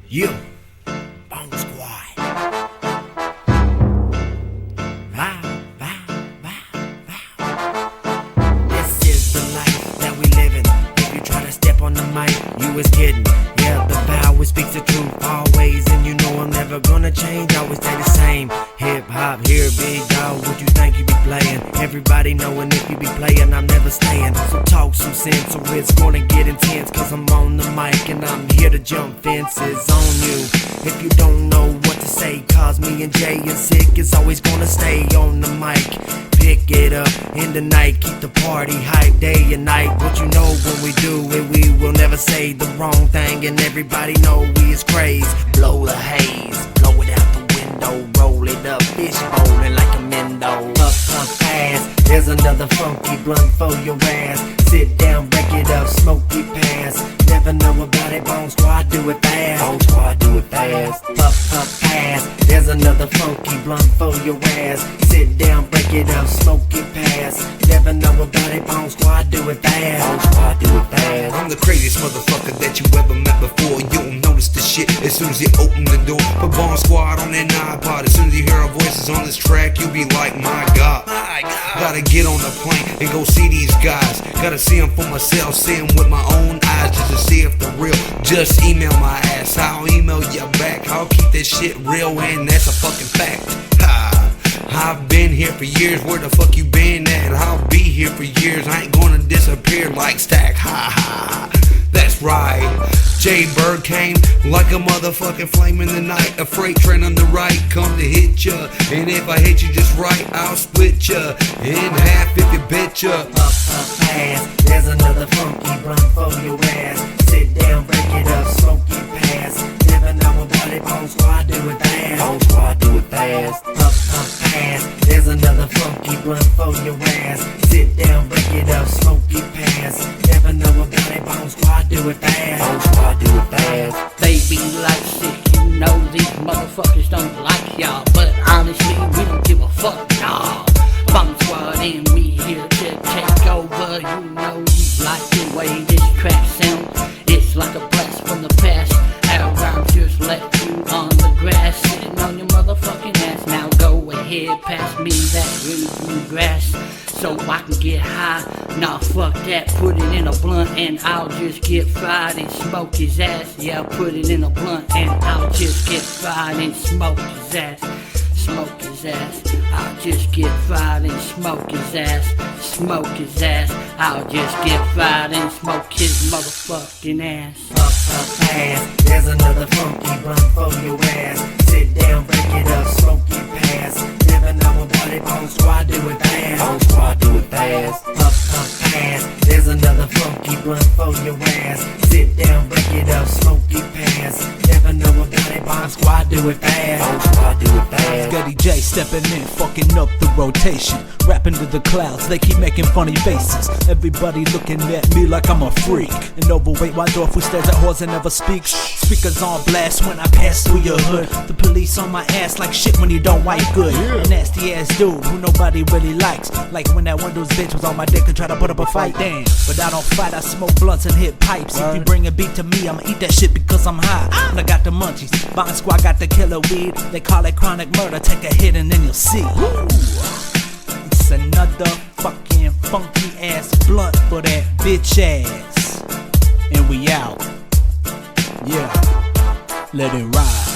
You, Bone Squad. Bow, bow, bow, bow. This is the life that we living. If you try to step on the mic, you is kidding. Yeah, the vow speaks the truth always, and you know I'm never gonna change. Always stay the same. Hip hop here, big dog. What you think you be playing? Everybody knowing if you be playing, I'm never staying. So talk some sense, or it's gonna get intense. Cause I'm on the mic and I'm here to jump fences on you. If you don't know what to say, cause me and Jay and Sick is always gonna stay on the mic. Pick it up in the night, keep the party hype day and night. What you know when we do it, we will never say the wrong thing, and everybody know we is crazy. Blow the haze, blow it out the window, roll it up, fish bowling like a Mendo. Puff, puff, pass, there's another funky blunt for your ass. Sit down, break it up, smoke it pass. Never know about it, Bone Squad, do it fast. Bone Squad, do it fast. Puff, puff, pass, there's another funky blunt for your ass. Sit down, break it up, smoke it pass. Never know about it, Bone Squad, do it fast. Bone Squad, do it fast. I'm the craziest motherfucker that you ever met before. You don't notice the shit as soon as you open the door. Put Bone Squad on that iPod. As soon as you hear our voices on this track, you be like, my God. Gotta get on the plane and go see these guys. Gotta see them for myself, see them with my own eyes, just to see if they're real. Just email my ass, I'll email you back. I'll keep this shit real, and that's a fucking fact. I've been here for years, where the fuck you been at? I'll be here for years, I ain't gonna disappear like Stack. Ha ha, that's right. Jay Bird came like a motherfucking flame in the night. A freight train on the right, come to hit ya. And if I hit you just right, I'll split ya in half if you bitch ya. Up, up, pass, there's another funky blunt for your ass. Sit down, break it up, smoke it pass. Never know about it, Bone Squad, do it fast. Bone Squad, do it fast. Up, up, pass, there's another funky blunt for your ass. Sit down, break it up, smoke it pass. Never know about it, Bone Squad, do it fast. Bone Squad, do it fast. They be like Sick, you know these motherfuckers don't like y'all, but honestly, we don't give a fuck, y'all. Bone Squad and we here to take over. You know you like the way this track sounds. It's like a blast from the past. Our rhymes just left you on the grass, sitting on your motherfucking ass. Now go ahead, pass me that green grass, so I can get high. Nah, fuck that, put it in a blunt and I'll just get fried and smoke his ass. Yeah, put it in a blunt and I'll just get fried and smoke his ass. Smoke his ass, I'll just get fried and smoke his ass. Smoke his ass, I'll just get fried and smoke his motherfucking ass. Up, up, pass, there's another funky blunt for your ass. Sit down, break it up, smoke it pass. Never know about it, Bone Squad, do it fast. Bone Squad, do it fast. Up, up, pass, there's another funky blunt for your ass. Sit down, break it up, smoke it pass. Never know about it, Bone Squad, do it fast. Bone Squad, do it fast. Scuddy J stepping in, fucking up the rotation. Rapping to the clouds, they keep making funny faces. Everybody looking at me like I'm a freak. An overweight white dwarf who stares at whores and never speaks. Speakers on blast when I pass through your hood. The police on my ass like shit when you don't wipe good. A nasty ass dude who nobody really likes. Like when that Windows bitch was on my dick and try to put up a fight. Damn, but I don't fight, I smoke blunts and hit pipes. If you bring a beat to me, I'ma eat that shit because I'm high. And I got the munchies, Bone Squad got the killer weed. They call it chronic murder, take a hit and then you'll see. It's another fucking funky ass blunt for that bitch ass. And we out. Yeah, let it ride.